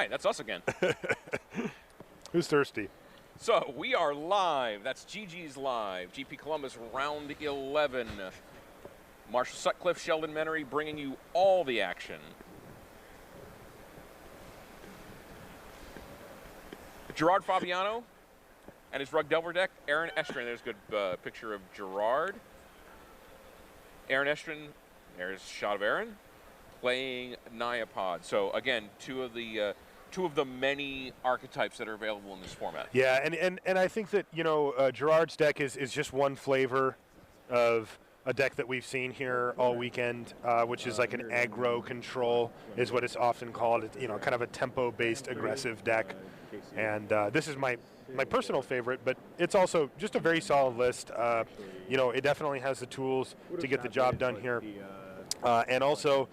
Hi, that's us again. Who's thirsty? So, we are live. That's GG's Live. GP Columbus Round 11. Marshall Sutcliffe, Sheldon Menery bringing you all the action. Gerard Fabiano and his Rug Delver deck. Aaron Estrin. There's a good picture of Gerard. Aaron Estrin. There's a shot of Aaron playing Niapod. So again, two of the many archetypes that are available in this format. Yeah, and I think that, you know, Gerard's deck is just one flavor of a deck that we've seen here all weekend, which is like an aggro control is what it's often called. It's, you know, kind of a tempo-based aggressive deck. And this is my personal favorite, but it's also just a very solid list. You know, it definitely has the tools to get the job done here. And also,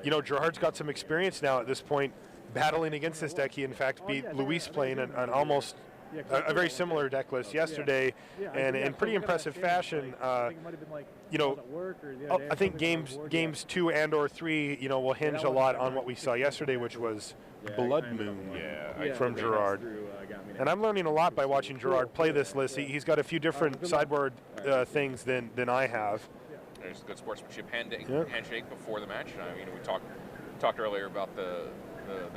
you know, Gerard's got some experience now at this point battling against this deck. He, in fact, beat Luis playing an almost a very similar deck list yesterday, and in pretty impressive fashion. You know, I think games 2 and/or 3, you know, will hinge a lot on what we saw yesterday, which was Blood Moon from Gerard. And I'm learning a lot by watching Gerard play this list. He's got a few different sideboard things than I have. There's good sportsmanship handshake before the match. You know, we talked earlier about the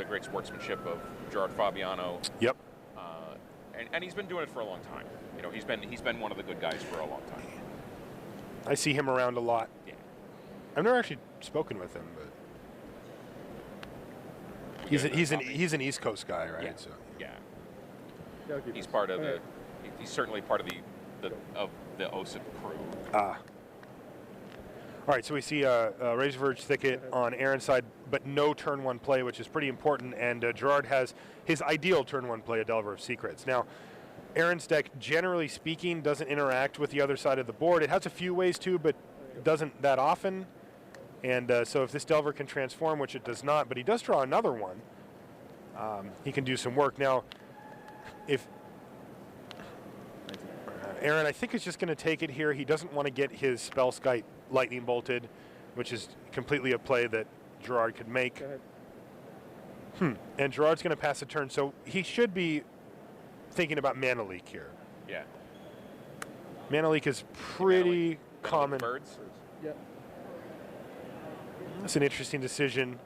great sportsmanship of Gerard Fabiano. Yep. And he's been doing it for a long time. You know, he's been one of the good guys for a long time. I see him around a lot. Yeah. I've never actually spoken with him, but he's an East Coast guy, right? Yeah. So. Yeah. He's part of the. He's certainly part of the OSIP crew. Ah. All right, so we see Razor Verge Thicket on Aaron's side, but no turn 1 play, which is pretty important. And Gerard has his ideal turn 1 play, a Delver of Secrets. Now, Aaron's deck, generally speaking, doesn't interact with the other side of the board. It has a few ways to, but doesn't that often. And so if this Delver can transform, which it does not, but he does draw another one, he can do some work. Now, if Aaron, I think, is just going to take it here. He doesn't want to get his Spellskite lightning bolted, which is completely a play that Gerard could make. And Gerard's going to pass a turn, so he should be thinking about Mana Leak here. Yeah. Mana Leak is pretty common. Birds. Yep. That's an interesting decision.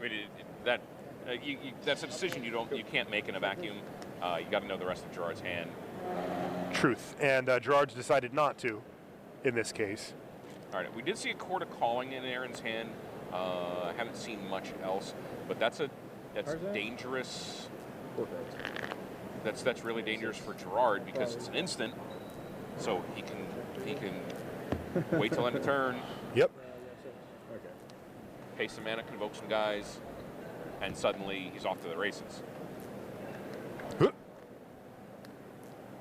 I mean, that's a decision you can't make in a vacuum. You got to know the rest of Gerard's hand. Truth. And Gerard's decided not to in this case. All right, we did see a Court of Calling in Aaron's hand. I haven't seen much else, but that's dangerous. That's really dangerous for Gerard because it's an instant, so he can wait till end of turn. Yep. Pay some mana, convoke some guys, and suddenly he's off to the races.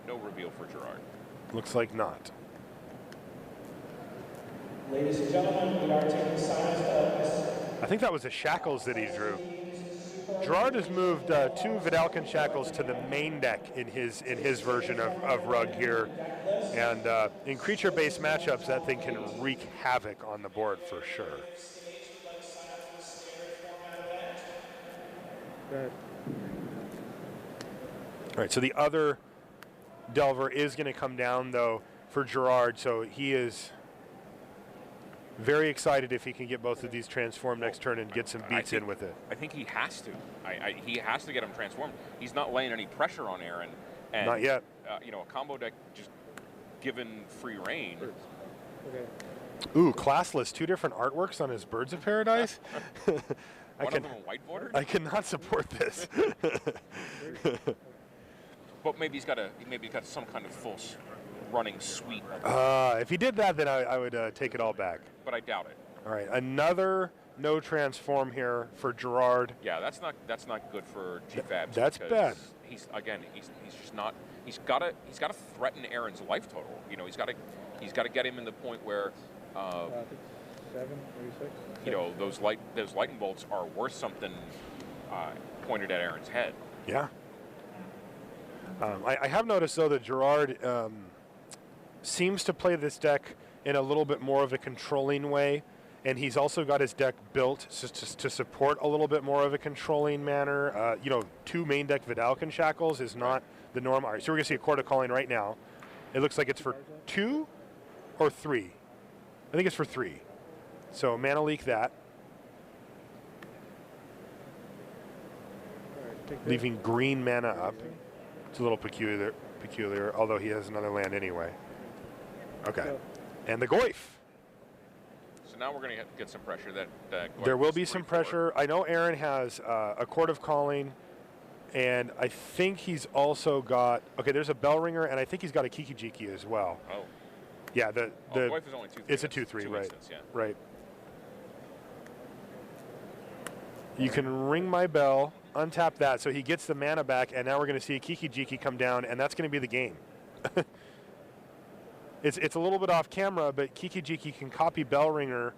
No reveal for Gerard. Looks like not. Ladies and gentlemen, we are taking signs of I think that was the Shackles that he drew. Gerard has moved 2 Vidalcan Shackles to the main deck in his version of Rug here. And in creature-based matchups, that thing can wreak havoc on the board for sure. All right, so the other Delver is going to come down, though, for Gerard, so he is very excited if he can get both of these transformed next turn and get some beats in with it. I think he has to. He has to get them transformed. He's not laying any pressure on Aaron. And, not yet. You know, a combo deck just given free reign. Okay. Ooh, classless. 2 different artworks on his Birds of Paradise. One of them a white border? I cannot support this. But maybe he's got some kind of full running suite. If he did that, then I would take it all back. But I doubt it. All right, another no transform here for Gerard. Yeah, that's not good for GFABs. That's bad. He's just not. He's got to threaten Aaron's life total. You know, he's got to get him in the point where. I think 7, maybe 6. You know, those lightning bolts are worth something pointed at Aaron's head. Yeah. I have noticed, though, that Gerard seems to play this deck in a little bit more of a controlling way. And he's also got his deck built to support a little bit more of a controlling manner. 2 main deck Vidalcan Shackles is not the norm. All right, so we're going to see a Court of Calling right now. It looks like it's for 2 or 3. I think it's for 3. So Mana Leak that. Leaving green mana up. It's a little peculiar, although he has another land anyway. Okay. And the Goyf. So now we're going to get some pressure. There will be some pressure. I know Aaron has a Court of Calling, and I think he's also got, okay, there's a Bell Ringer, and I think he's got a Kiki-Jiki as well. Oh. Yeah, the Goyf is only 2/3. It's a 2/3, right? Instance, yeah. Right. You can ring my bell, untap that, so he gets the mana back, and now we're going to see a Kiki-Jiki come down, and that's going to be the game. It's a little bit off camera, but Kiki-Jiki can copy Bell Ringer,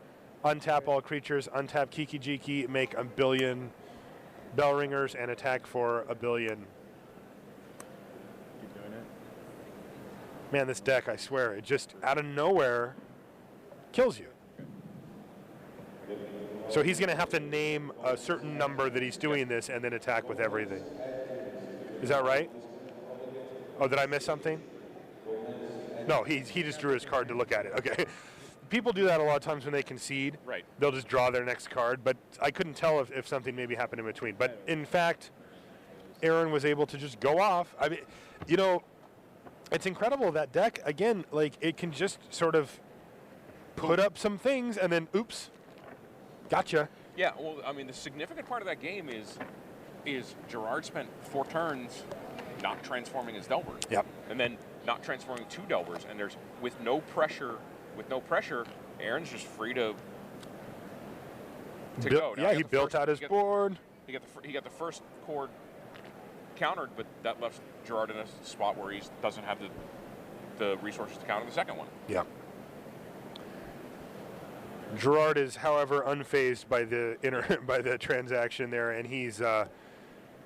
untap all creatures, untap Kiki-Jiki, make 1 billion Bell Ringers, and attack for 1 billion. Keep doing it. Man, this deck, I swear, it just out of nowhere kills you. So he's going to have to name a certain number that he's doing this and then attack with everything. Is that right? Oh, did I miss something? No, he just drew his card to look at it. Okay. People do that a lot of times when they concede. Right. They'll just draw their next card, but I couldn't tell if something maybe happened in between. But in fact, Aaron was able to just go off. I mean, it's incredible, that deck, again, like it can just sort of put up some things and then, oops, gotcha. Yeah, well, I mean, the significant part of that game is Gerard spent 4 turns not transforming his Delver. Yep. And then not transforming 2 Delvers, and there's with no pressure, Aaron's just free to go. Now, yeah, he built out his board. He got the first chord countered, but that left Gerard in a spot where he doesn't have the resources to counter the second one. Yeah. Gerard is, however, unfazed by the transaction there, and he's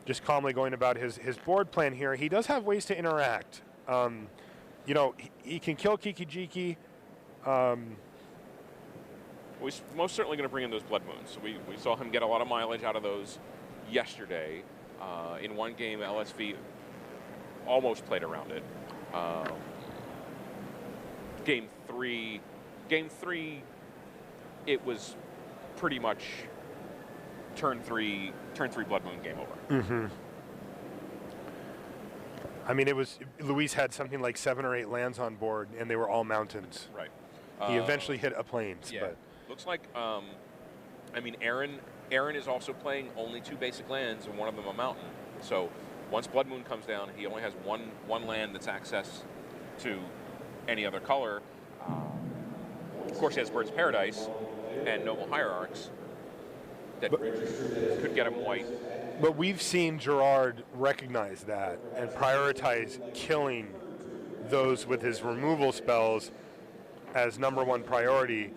just calmly going about his board plan here. He does have ways to interact. He can kill Kiki-Jiki. We're most certainly going to bring in those Blood Moons. So we saw him get a lot of mileage out of those yesterday. In one game, LSV almost played around it. Game three, it was pretty much turn three Blood Moon game over. Mm-hmm. I mean, Luis had something like 7 or 8 lands on board, and they were all mountains. Right. He eventually hit a plains. Yeah. But looks like, Aaron is also playing only 2 basic lands, and one of them a mountain. So once Blood Moon comes down, he only has one land that's access to any other color. Of course, he has Bird's Paradise and Noble Hierarchs that could get him white. But we've seen Gerard recognize that and prioritize killing those with his removal spells as #1 priority,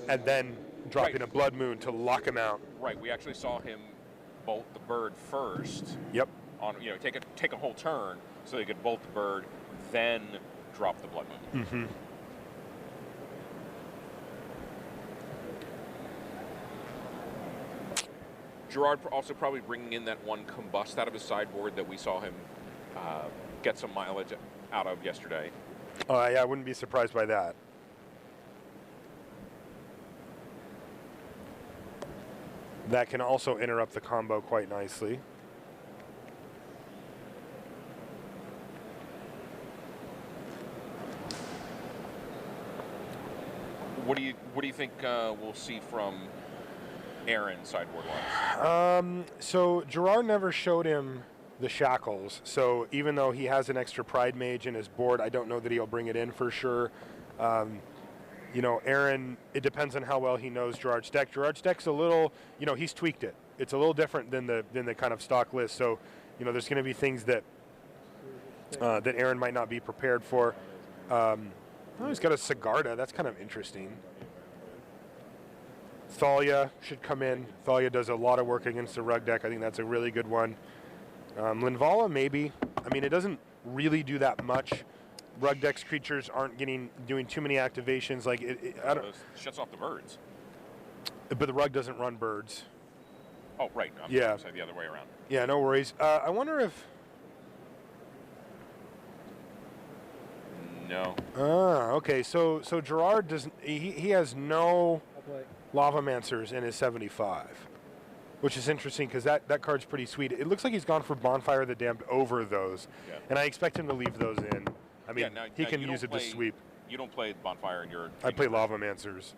and then dropping a Blood Moon to lock him out. Right. We actually saw him bolt the bird first. Yep. On take a whole turn so they could bolt the bird, then drop the Blood Moon. Mm-hmm. Gerard also probably bringing in that one Combust out of his sideboard that we saw him get some mileage out of yesterday. Yeah, I wouldn't be surprised by that. That can also interrupt the combo quite nicely. What do you think we'll see from Aaron sideboard-wise? So Gerard never showed him the shackles. So even though he has an extra Pride Mage in his board, I don't know that he'll bring it in for sure. Aaron, it depends on how well he knows Gerard's deck. Gerard's deck's a little, he's tweaked it. It's a little different than the kind of stock list. So, there's going to be things that that Aaron might not be prepared for. He's got a Sigarda. That's kind of interesting. Thalia should come in. Thalia does a lot of work against the Rug deck. I think that's a really good one. Linvala, maybe. I mean, it doesn't really do that much. Rug deck's creatures aren't doing too many activations. Like it Shuts off the birds. But the rug doesn't run birds. Oh, right. I'm Yeah. sorry, the other way around. Yeah, no worries. I wonder if... No. Okay. So Gerard doesn't... He has no I'll play. Lavamancers in his 75, which is interesting because that card's pretty sweet. It looks like he's gone for Bonfire of the Damned over those, Yeah. and I expect him to leave those in. I mean, he can use it to sweep. You don't play Bonfire in your... I play Lavamancers.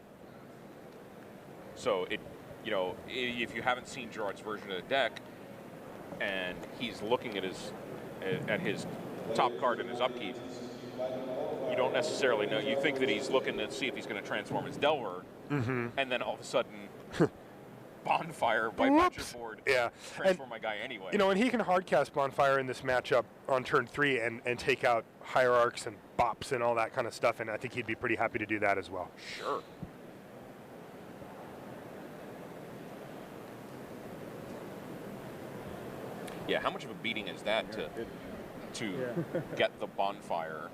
So, if you haven't seen Gerard's version of the deck, and he's looking at his top card in his upkeep, you don't necessarily know. You think that he's looking to see if he's going to transform his Delver, and then all of a sudden, Bonfire, wipe out your board, Yeah. transform my guy anyway. And he can hardcast Bonfire in this matchup on turn 3 and take out Hierarchs and Bops and all that kind of stuff, and I think he'd be pretty happy to do that as well. Sure. Yeah, how much of a beating is that to get the Bonfire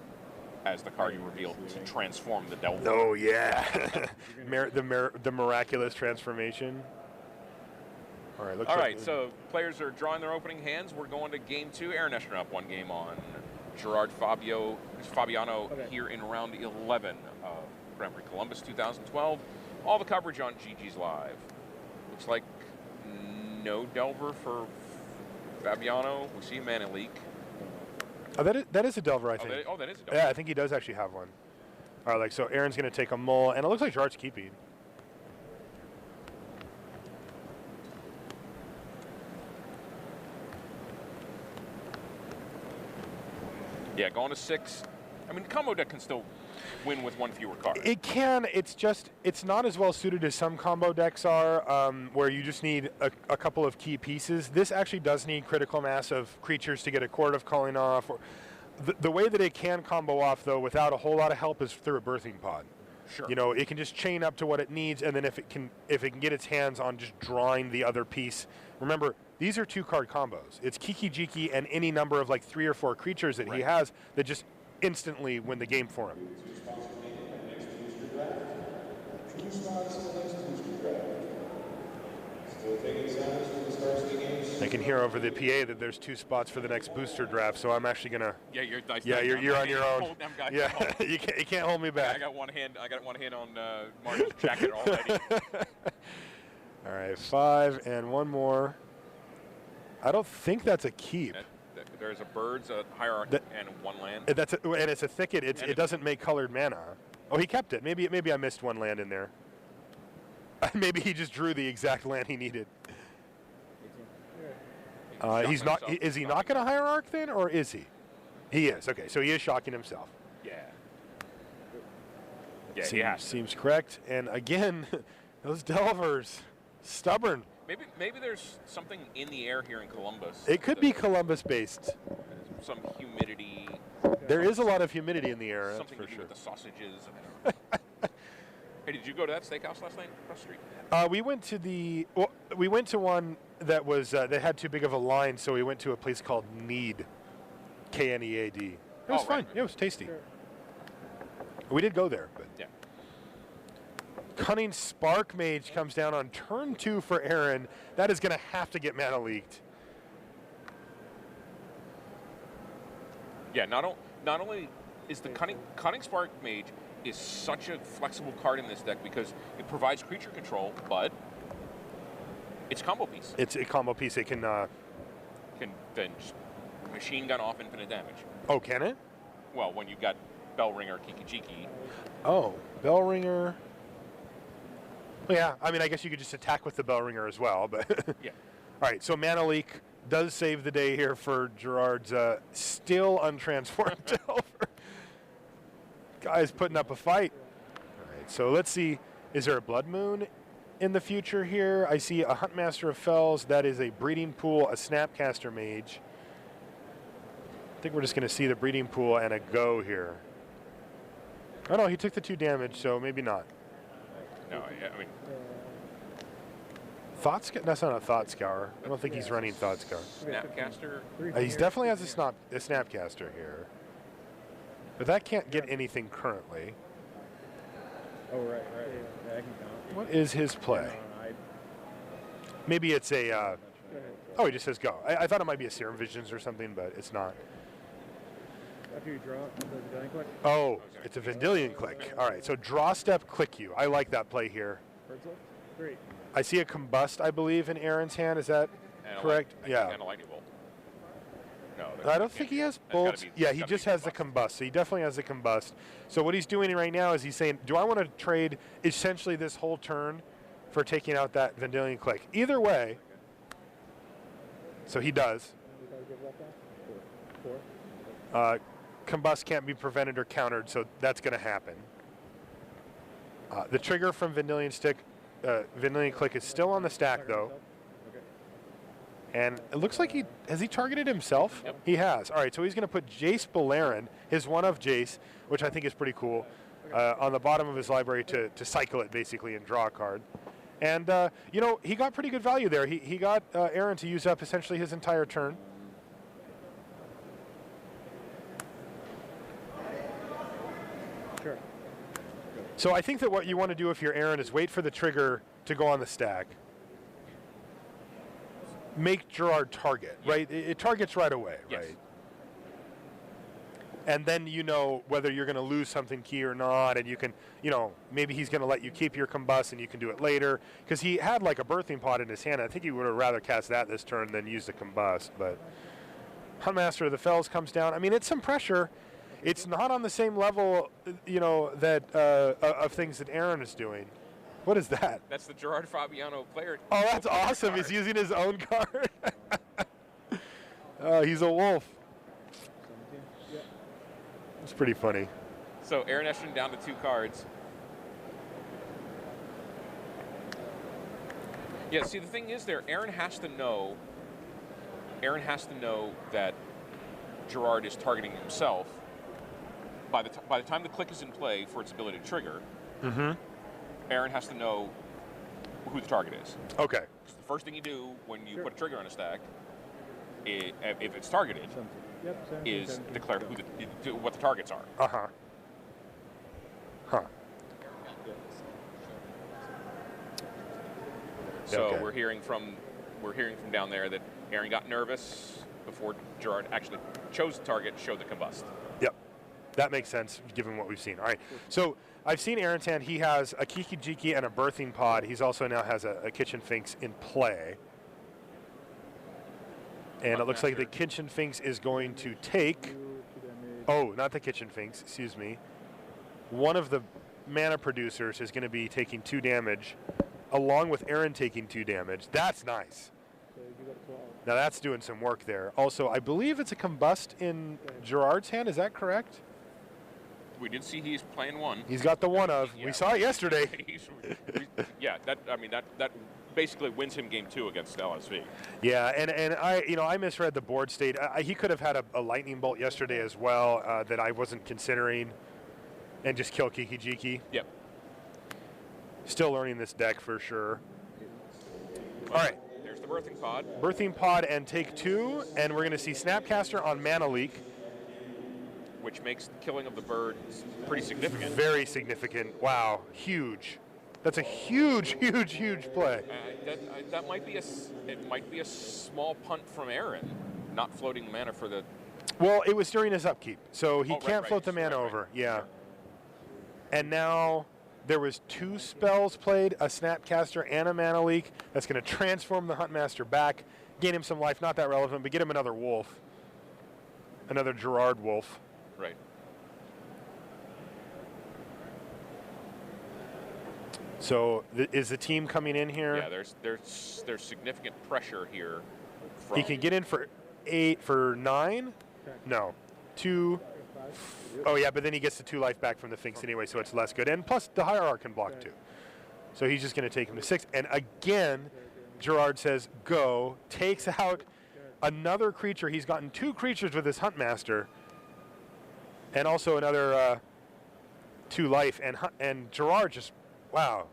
as the card you revealed to transform the Delver? Oh, yeah. the miraculous transformation. All right, All right, so players are drawing their opening hands. We're going to game 2. Aaron Estrin up 1 game on Gerard Fabiano here in round 11 of Grand Prix Columbus 2012. All the coverage on GG's Live. Looks like no Delver for Fabiano. We see a Mana Leak. Oh, that is a Delver, I think. That is a Delver. Yeah, I think he does actually have one. All right, so Aaron's going to take a mull, and it looks like Gerard's keeping. Yeah, going to 6. I mean, combo deck can still win with 1 fewer card. It can. It's not as well suited as some combo decks are, where you just need a couple of key pieces. This actually does need critical mass of creatures to get a Chord of Calling off. Or the way that it can combo off, though, without a whole lot of help is through a Birthing Pod. Sure. It can just chain up to what it needs, and then if it can get its hands on just drawing the other piece. Remember, these are 2-card combos. It's Kiki Jiki and any number of like 3 or 4 creatures that he has that just instantly win the game for him. I can hear over the PA that there's 2 spots for the next booster draft, so I'm actually gonna. Yeah, you're on your own. Hold them guys. Yeah, you can't hold me back. I got one hand on Martin's jacket already. All right, 5 and 1 more. I don't think that's a keep. There's a Birds, a Hierarch, and 1 land. And it's a thicket. It doesn't make colored mana. Oh, he kept it. Maybe I missed 1 land in there. Maybe he just drew the exact land he needed. He's not. Is he not going to Hierarch then, or is he? He is. Okay, so he is shocking himself. Yeah. Yeah, seems correct. And again, those Delvers, stubborn. Maybe there's something in the air here in Columbus. It could be Columbus-based. Some humidity. There is a lot of humidity in the air, that's Something for to do sure. with the sausages. I don't know. Hey, did you go to that steakhouse last night across the street? We went to one that was that had too big of a line, so we went to a place called Need, Knead. It was fun. Right. Yeah, it was tasty. Sure. We did go there, but yeah. Cunning Spark Mage comes down on turn 2 for Aaron. That is going to have to get mana leaked. Yeah. Not only is the Cunning Spark Mage is such a flexible card in this deck because it provides creature control, but it's combo piece. It's a combo piece. It can then just machine gun off infinite damage. Oh, can it? Well, when you've got Bellringer, Kiki-Jiki. Oh, Bellringer. Well, yeah, I mean, I guess you could just attack with the Bellringer as well, but yeah. All right, so mana leak does save the day here for Gerard's still untransformed Delver. Guy's putting up a fight. All right, so let's see. Is there a Blood Moon in the future here? I see a Huntmaster of Fells. That is a Breeding Pool, a Snapcaster Mage. I think we're just going to see the Breeding Pool and a go here. Oh, no, he took the 2 damage, so maybe not. No, yeah, I mean... That's not a Thought Scour. I don't think he's running Thought Scour. Snapcaster? He definitely has a Snapcaster here. But that can't get anything currently. Oh, right. Yeah, I can count. What is his play? Maybe it's a. Go ahead. Oh, he just says go. I thought it might be a Serum Visions or something, but it's not. After you draw, does it die click? Oh, it's a Vendilion click. All right, so draw step, click you. I like that play here. Birds left? Great. I see a Combust, I believe, in Aaron's hand. Is that And correct? Yeah. And a lightning bolt. No, I don't think he has bolts. Yeah, he just has the Combust. So he definitely has the Combust. So what he's doing right now is he's saying, do I want to trade essentially this whole turn for taking out that Vendilion click? Either way. So he does. You gotta give left off? 4. Combust can't be prevented or countered, so that's going to happen. The trigger from Vendilion click is still on the stack, though. Okay. And it looks like has he targeted himself? Yep. He has. All right, so he's going to put Jace Balerin, his one of Jace, which I think is pretty cool, on the bottom of his library to cycle it, basically, and draw a card. And, you know, he got pretty good value there. He got Aaron to use up essentially his entire turn. Sure. So I think that what you want to do if you're Aaron is wait for the trigger to go on the stack. Make Gerard target, right? It targets right away, Yes. right? And then you know whether you're going to lose something key or not, and you can, you know, maybe he's going to let you keep your Combust and you can do it later. Because he had like a Birthing Pod in his hand. I think he would have rather cast that this turn than use the Combust. But Huntmaster of the Fells comes down. I mean, it's some pressure. It's not on the same level, you know, that of things that Aaron is doing. What is that? That's the Gerard Fabiano player. Oh, that's awesome. He's using his own card. Oh, he's a wolf. 17. Yeah. It's pretty funny. So Aaron Estrin down to 2 cards. Yeah, see, the thing is there, Aaron has to know that Gerard is targeting himself by the time the click is in play for its ability to trigger. Mm-hmm. Aaron has to know who the target is. Okay. The first thing you do when you put a trigger on a stack, if it's targeted, 17. Yep, 17, is 17. declare what the targets are. Uh-huh. Huh. So Okay. we're hearing from down there that Aaron got nervous before Gerard actually chose the target, showed the Combust. Yep. That makes sense given what we've seen. All right. So I've seen Aaron's hand. He has a Kiki Jiki and a Birthing Pod. He's also now has a Kitchen Finks in play. And it looks like the Kitchen Finks is going to take... 2 damage. Oh, not the Kitchen Finks, excuse me. One of the mana producers is going to be taking 2 damage, along with Aaron taking 2 damage. That's nice. So you go to 12. Now that's doing some work there. Also, I believe it's a Combust in Gerard's hand. Is that correct? We did see he's playing 1. He's got the one of. Yeah. We saw it yesterday. Yeah, that basically wins him game 2 against LSV. Yeah, and I misread the board state. He could have had a lightning bolt yesterday as well that I wasn't considering, and just kill Kiki Jiki. Yep. Still learning this deck for sure. All right, There's the Birthing Pod. Birthing Pod and take 2, and we're going to see Snapcaster on Mana Leak. Which makes the killing of the birds pretty significant. Very significant. Wow, huge. That's a huge, huge, huge play. That might be a small punt from Aaron, not floating mana for the. Well, it was during his upkeep, so he Oh, can't right, float the mana right. over. Yeah. Sure. And now there was 2 spells played, a Snapcaster and a Mana Leak. That's going to transform the Huntmaster back, gain him some life. Not that relevant, but get him another wolf, another Gerard wolf. Right. So is the team coming in here? Yeah, there's significant pressure here. He can get in for 8 for 9. No, 2. 5. Oh yeah, but then he gets the 2 life back from the Finks anyway, so it's less good. And plus the Hierarch can block too. So he's just going to take him to 6. And again, Gerard says go, takes out another creature. He's gotten 2 creatures with his Huntmaster, and also another 2 life. And Gerard just, wow,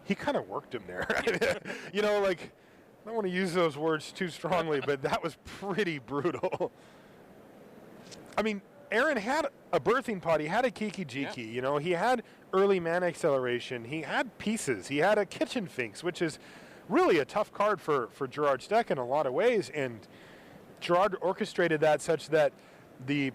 he kind of worked him there. You know, like, I don't want to use those words too strongly, but that was pretty brutal. I mean, Aaron had a Birthing Pod. He had a Kiki Jiki. Yeah. You know, he had early mana acceleration. He had pieces. He had a Kitchen Finks, which is really a tough card for Gerard's deck in a lot of ways, and Gerard orchestrated that such that the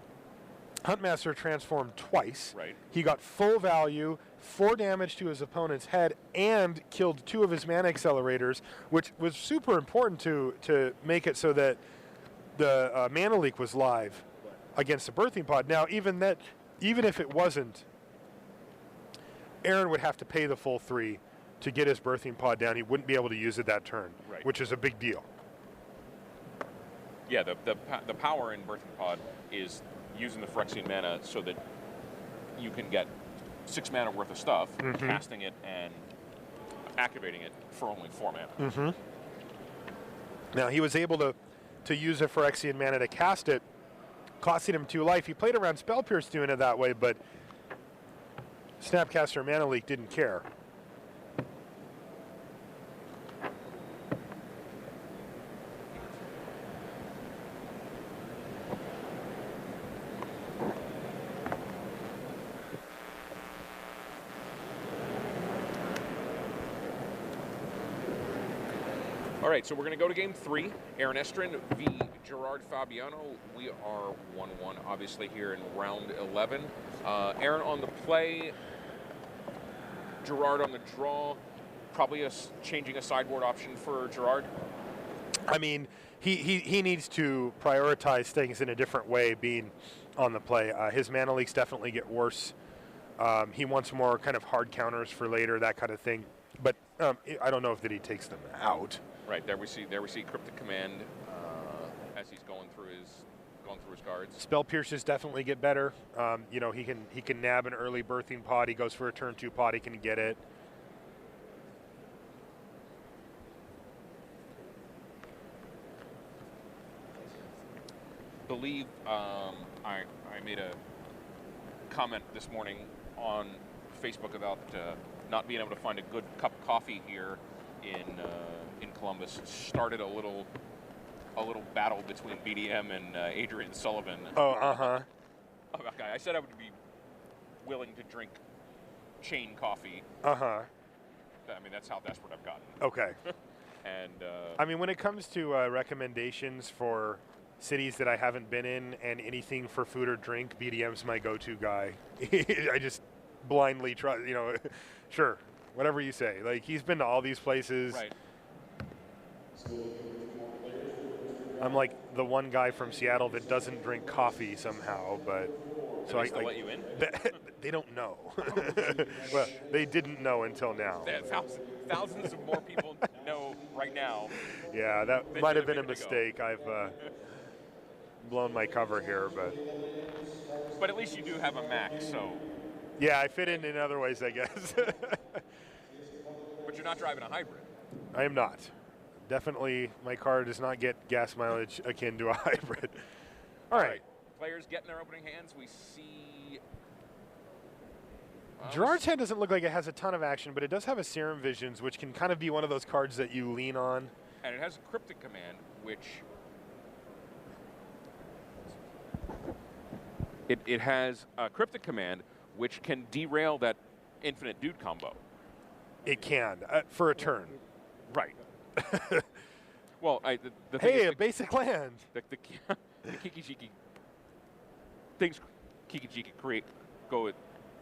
Huntmaster transformed twice. Right. He got full value, 4 damage to his opponent's head, and killed 2 of his mana accelerators, which was super important to make it so that the mana leak was live against the birthing pod. Now, even if it wasn't, Aaron would have to pay the full 3 to get his birthing pod down. He wouldn't be able to use it that turn, Right. which is a big deal. Yeah, the power in birthing pod is using the Phyrexian mana so that you can get 6 mana worth of stuff, casting it and activating it for only 4 mana. Now, he was able to use a Phyrexian mana to cast it, costing him 2 life. He played around Spell Pierce doing it that way, but Snapcaster Mana Leak didn't care. All right, so we're going to go to game 3. Aaron Estrin v. Gerard Fabiano. We are 1-1, obviously, here in round 11. Aaron on the play, Gerard on the draw. Probably changing a sideboard option for Gerard. I mean, he needs to prioritize things in a different way being on the play. His mana leaks definitely get worse. He wants more kind of hard counters for later, that kind of thing. But I don't know if that he takes them out. Right, there we see Cryptic Command as he's going through his cards. Spell Pierces definitely get better. You know, he can nab an early birthing pod. He goes for a turn 2 pod. He can get it. Believe I made a comment this morning on Facebook about not being able to find a good cup of coffee here in Columbus. Started a little battle between BDM and Adrian Sullivan. Oh, Okay, I said I would be willing to drink chain coffee. I mean, that's how desperate I've gotten. Okay. And I mean, when it comes to recommendations for cities that I haven't been in and anything for food or drink, BDM's my go-to guy. I just blindly trust, you know, sure, whatever you say. Like, he's been to all these places. right. I'm like the one guy from Seattle that doesn't drink coffee somehow, but So I let you in? They don't know. Well, they didn't know until now. Thousands of more people know right now. Yeah, that might have been a mistake. I've blown my cover here, But at least you do have a Mac, so. yeah, I fit in other ways, I guess. But you're not driving a hybrid. I am not. Definitely, my car does not get gas mileage akin to a hybrid. All right. Players getting their opening hands. We see. Gerard's hand doesn't look like it has a ton of action, but it does have a Serum Visions, which can kind of be one of those cards that you lean on. And it has a Cryptic Command, which. It has a Cryptic Command, which can derail that Infinite Dude combo. It can, for a turn. Right. Well, the thing Hey, is a basic land. The Kiki-Jiki things Kiki-Jiki go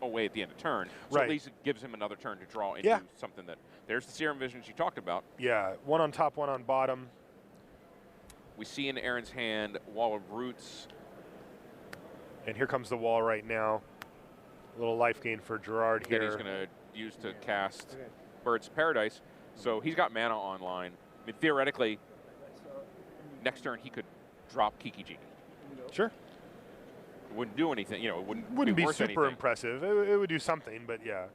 away at the end of turn. So Right. at least it gives him another turn to draw into something that. There's the Serum Visions you talked about. Yeah, one on top, one on bottom. We see in Aaron's hand Wall of Roots. And here comes the wall right now. A little life gain for Gerard here. That he's going to use to cast Bird's Paradise. So he's got mana online. I mean, theoretically, next turn he could drop Kiki-Jiki. Sure. It wouldn't do anything. You know, it wouldn't be worth super anything. impressive. It would do something, but yeah.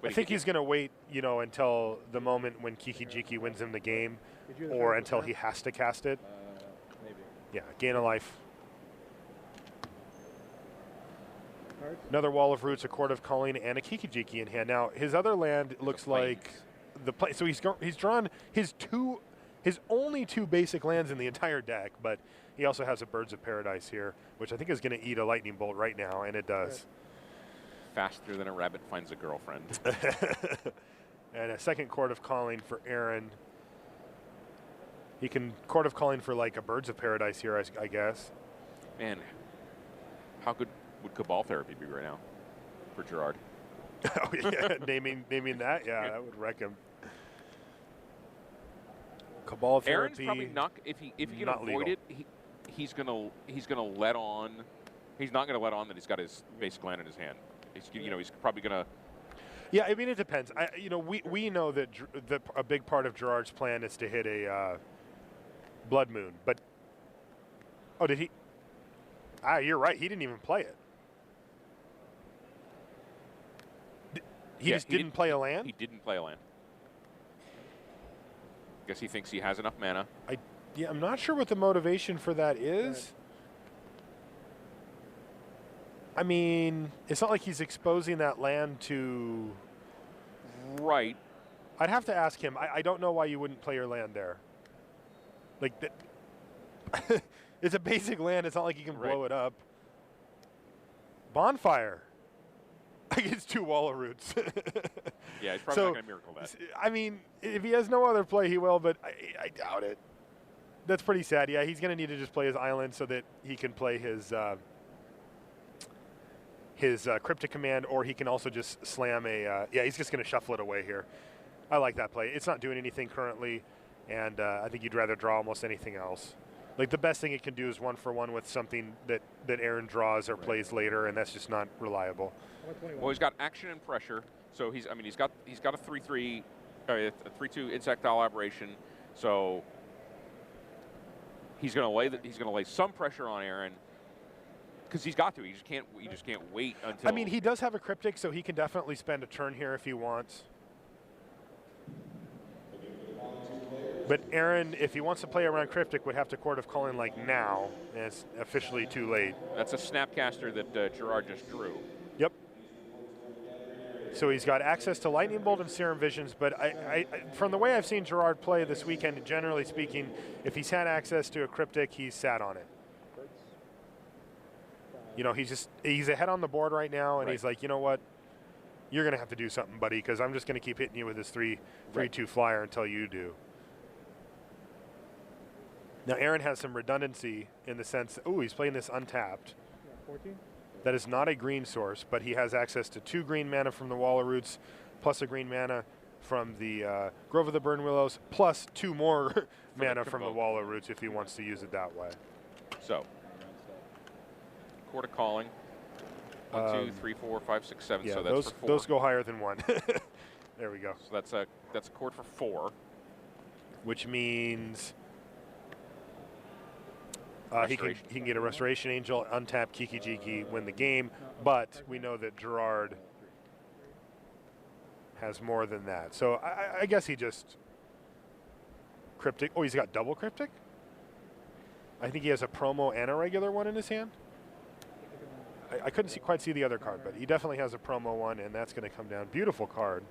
But I think he's going to wait, you know, until the moment when Kiki-Jiki wins him the game, Did you or until he has to cast it. Maybe. Yeah, gain a life. Cards? Another Wall of Roots, a Court of Calling, and a Kiki-Jiki in hand. Now, his other land looks like the play. So he's drawn his only 2 basic lands in the entire deck, but he also has a Birds of Paradise here, which I think is going to eat a lightning bolt right now, and it does. faster than a rabbit finds a girlfriend. And a second Court of Calling for Aaron. He can Court of Calling for like a Birds of Paradise here, I guess. Man, how good would Cabal Therapy be right now for Gerard? Oh yeah, naming that, yeah, that would wreck him. Cabal Aaron's Therapy. probably not. If he can not avoid legal. it, he's gonna let on. He's not gonna let on that he's got his basic land in his hand. He's probably gonna. Yeah, I mean it depends. We know that a big part of Gerard's plan is to hit a Blood Moon, but did he? You're right. He didn't even play it. He just didn't play a land? He didn't play a land. Guess he thinks he has enough mana. I'm not sure what the motivation for that is. I mean, it's not like he's exposing that land to... Right. I'd have to ask him. I don't know why you wouldn't play your land there. Like, it's a basic land. It's not like you can blow it up. Bonfire. Against 2 Walla Roots. Yeah, he's probably not going to miracle that. I mean, if he has no other play, he will, but I doubt it. That's pretty sad. Yeah, he's going to need to just play his island so that he can play his Cryptic Command, or he can also just slam a... he's just going to shuffle it away here. I like that play. It's not doing anything currently, and I think you'd rather draw almost anything else. Like, the best thing it can do is 1-for-1 with something that Aaron draws or plays later, and that's just not reliable. Well, he's got action and pressure, so he's got a 3/3, a 3/2 insectile aberration, so he's going to lay some pressure on Aaron because he's got to. He just can't wait until. I mean, he does have a Cryptic, so he can definitely spend a turn here if he wants. But Aaron, if he wants to play around Cryptic, would have to Court of Calling like now, and it's officially too late. That's a Snapcaster that Gerard just drew. Yep. So he's got access to Lightning Bolt and Serum Visions, but I from the way I've seen Gerard play this weekend, generally speaking, if he's had access to a Cryptic, he's sat on it. You know, he's ahead on the board right now, and he's like, you know what? You're going to have to do something, buddy, because I'm just going to keep hitting you with this 3/2 flyer until you do. Now, Aaron has some redundancy in the sense, he's playing this untapped. 14? That is not a green source, but he has access to 2 green mana from the Walla Roots, plus a green mana from the Grove of the Burn Willows, plus 2 more mana from the Walla Roots if he wants to use it that way. So, Court of Calling. 1, 2, 3, 4, 5, 6, 7. Yeah, so that's for 4. Those go higher than 1. There we go. So that's a court for 4. Which means he can get a Restoration Angel, untap Kiki Jiki, win the game. But we know that Gerard has more than that. So I guess he just Cryptic. Oh, he's got double Cryptic? I think he has a promo and a regular one in his hand. I couldn't quite see the other card, but he definitely has a promo one, and that's going to come down. Beautiful card.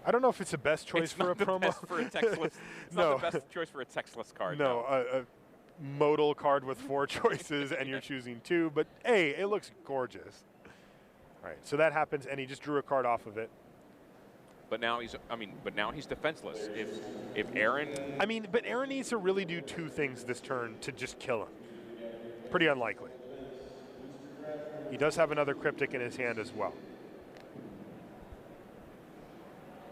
I don't know if it's the best choice for a promo. Best for a textless. It's not the best choice for a textless card. No, a modal card with 4 choices, and you're choosing 2. But hey, it looks gorgeous. All right, so that happens, and he just drew a card off of it. But now he's defenseless. If Aaron. But Aaron needs to really do 2 things this turn to just kill him. Pretty unlikely. He does have another Cryptic in his hand as well.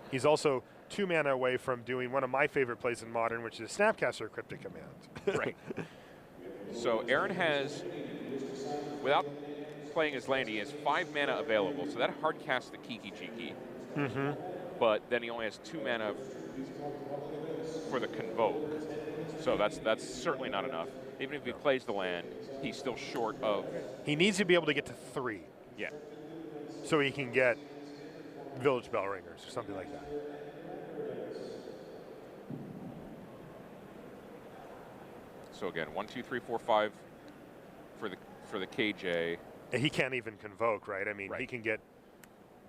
He's also 2 mana away from doing one of my favorite plays in Modern, which is Snapcaster Cryptic Command. Right. So Aaron has, without playing his land, he has 5 mana available. So that hard casts the Kiki Jiki. Mm-hmm. But then he only has 2 mana for the Convoke. So that's certainly not enough. Even if he plays the land, he's still short of. He needs to be able to get to 3. Yeah. So he can get Village Bell Ringers or something like that. So again, 1, 2, 3, 4, 5 for the KJ. And he can't even convoke, right? I mean, Right. he can get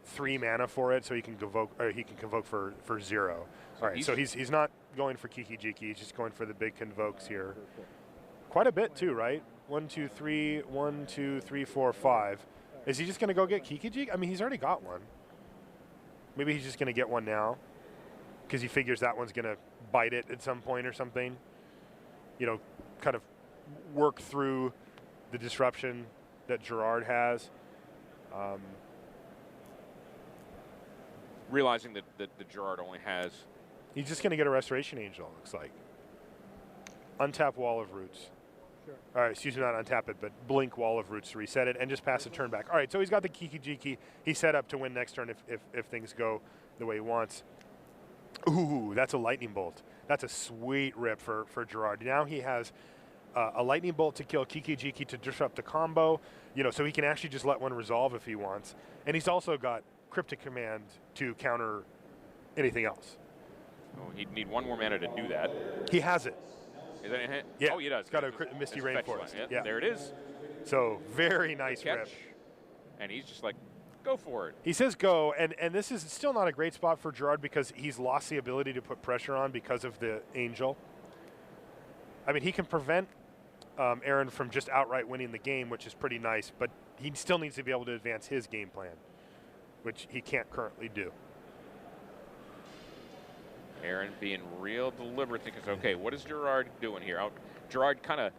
3 mana for it, so he can convoke, or he can convoke for 0. All right, so he's not going for Kiki Jiki. He's just going for the big convokes here. Quite a bit too, right? 1, 2, 3, 1, 2, 3, 4, 5. Is he just going to go get Kiki Jiki? I mean, he's already got one. Maybe he's just going to get one now because he figures that one's going to bite it at some point or something. You know, kind of work through the disruption that Gerard has. Realizing that the Gerard only has... He's just going to get a Restoration Angel, it looks like. Untap Wall of Roots. Sure. All right, excuse me, not untap it, but blink Wall of Roots to reset it and just pass a turn back. All right, so he's got the Kiki-Jiki. He's set up to win next turn if things go the way he wants. Ooh, that's a Lightning Bolt. That's a sweet rip for Gerard. Now he has a Lightning Bolt to kill Kiki-Jiki to disrupt the combo, you know, so he can actually just let one resolve if he wants. And he's also got Cryptic Command to counter anything else. Oh, he'd need one more mana to do that. He has it. Is that a hint? Yeah. Oh, he does. It's got a Misty Rainforest. Yeah. There it is. So very nice Catch. rip. And he's just like, go for it. He says go, and this is still not a great spot for Gerard because he's lost the ability to put pressure on because of the Angel. I mean, he can prevent Aaron from just outright winning the game, which is pretty nice, but he still needs to be able to advance his game plan, which he can't currently do. Aaron being real deliberate, thinking, okay, what is Gerard doing here? Gerard kind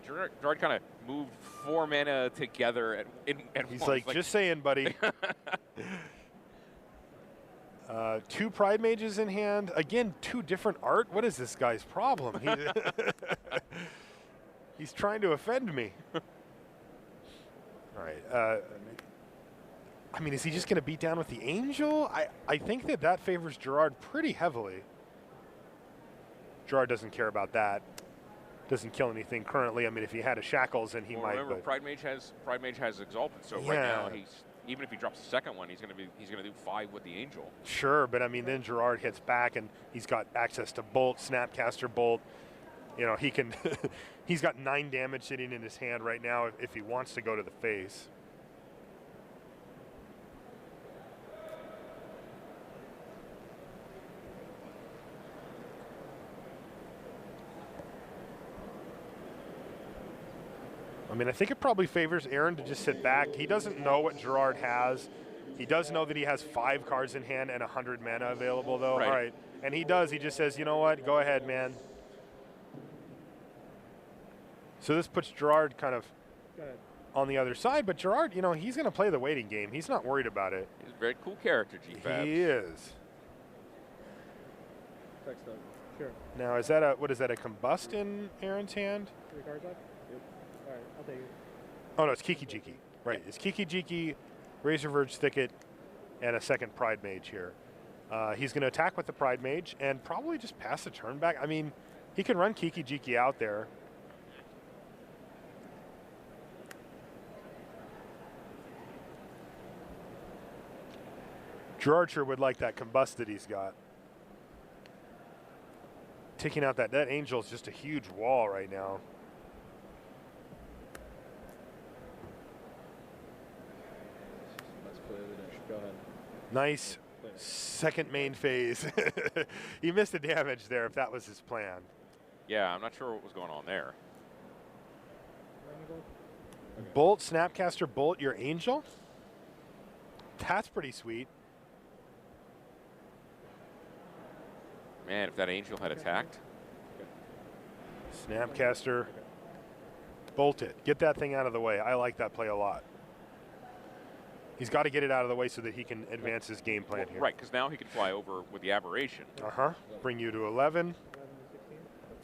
of moved 4 mana together at He's once. like, just saying, buddy. 2 Pride Mages in hand. Again, 2 different art. What is this guy's problem? He's trying to offend me. All right. I mean, is he just going to beat down with the Angel? I think that favors Gerard pretty heavily. Gerard doesn't care about that. Doesn't kill anything currently. I mean, if he had a Shackles, then he might. Remember, but Pride Mage has Exalted, so right now even if he drops the second one, he's going to do 5 with the Angel. Sure, but I mean, then Gerard hits back, and he's got access to Bolt, Snapcaster Bolt. You know, he can. He's got 9 damage sitting in his hand right now if he wants to go to the face. I mean, I think it probably favors Aaron to just sit back. He doesn't know what Gerard has. He does know that he has 5 cards in hand and 100 mana available, though. Right. All right. And he does. He just says, you know what? Go ahead, man. So this puts Gerard kind of on the other side. But Gerard, you know, he's going to play the waiting game. He's not worried about it. He's a very cool character, G-Fab. He is. Text up. Sure. Now, is that a combust in Aaron's hand? 3 cards left? Yep. All right, I'll take it. Oh, no, it's Kiki-Jiki. Right. It's Kiki-Jiki, Razor Verge Thicket, and a second Pride Mage here. He's going to attack with the Pride Mage and probably just pass the turn back. I mean, he can run Kiki-Jiki out there. Gerard sure would like that combust that he's got. Taking out that Angel is just a huge wall right now. Let's play the dish. Go ahead. Nice second main phase. He missed the damage there if that was his plan. Yeah, I'm not sure what was going on there. Okay. Bolt, Snapcaster, Bolt, your Angel? That's pretty sweet. Man, if that Angel had attacked. Snapcaster, Bolt it. Get that thing out of the way. I like that play a lot. He's got to get it out of the way so that he can advance his game plan here. Right, because now he can fly over with the Aberration. Uh-huh. Bring you to 11.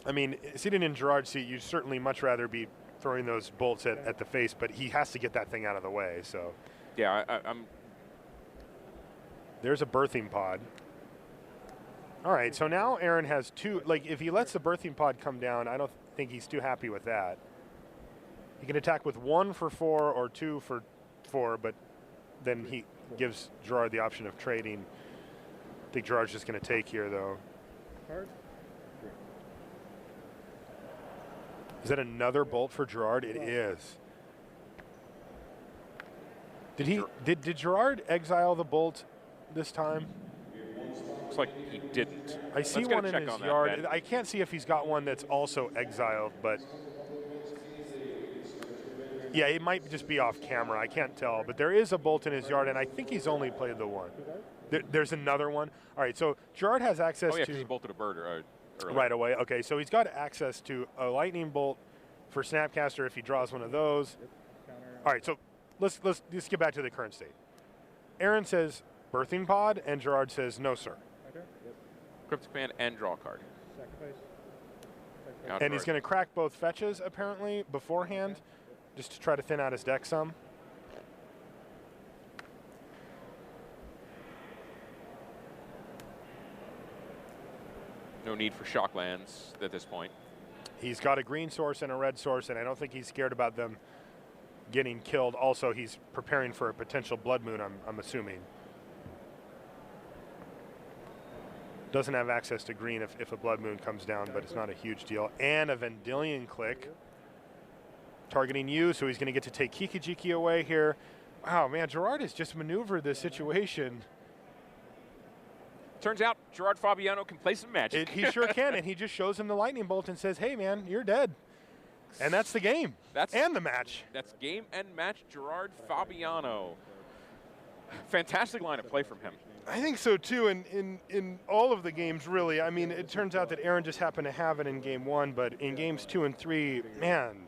I mean, sitting in Gerard's seat, you'd certainly much rather be throwing those bolts at the face, but he has to get that thing out of the way, so. Yeah, I'm... There's a birthing pod. All right, so now Aaron has 2. Like, if he lets the birthing pod come down, I don't think he's too happy with that. He can attack with 1 for 4 or 2 for 4, but then he gives Gerard the option of trading. I think Gerard's just going to take here, though. Card? Is that another bolt for Gerard? It is. Did Gerard exile the bolt this time? Looks like he didn't. I see Let's get a one in check his on that, yard. Ben. I can't see if he's got one that's also exiled, but Yeah, it might just be off camera. I can't tell. But there is a bolt in his yard, and I think he's only played the one. There's another one. All right, so Gerard has access Oh, yeah, because to... he bolted a bird earlier. Right away. Okay, so he's got access to a lightning bolt for Snapcaster if he draws one of those. All right, so let's just get back to the current state. Aaron says birthing pod, and Gerard says no, sir. Okay. Yep. Cryptic Command and draw a card. Sacrifice. Out And he's card. going to crack both fetches, apparently, beforehand, just to try to thin out his deck some. No need for shock lands at this point. He's got a green source and a red source, and I don't think he's scared about them getting killed. Also, he's preparing for a potential blood moon, I'm assuming. Doesn't have access to green if a blood moon comes down, but it's not a huge deal. And a Vendilion click. Targeting you, so he's going to get to take Kikijiki away here. Wow, man, Gerard has just maneuvered this situation. Turns out Gerard Fabiano can play some Magic. He sure can, and he just shows him the lightning bolt and says, hey, man, you're dead. And that's the game. And the match. That's game and match Gerard Fabiano. Fantastic line of play from him. I think so, too, in all of the games, really. I mean, it turns out that Aaron just happened to have it in game 1, but in games 2 and 3, man,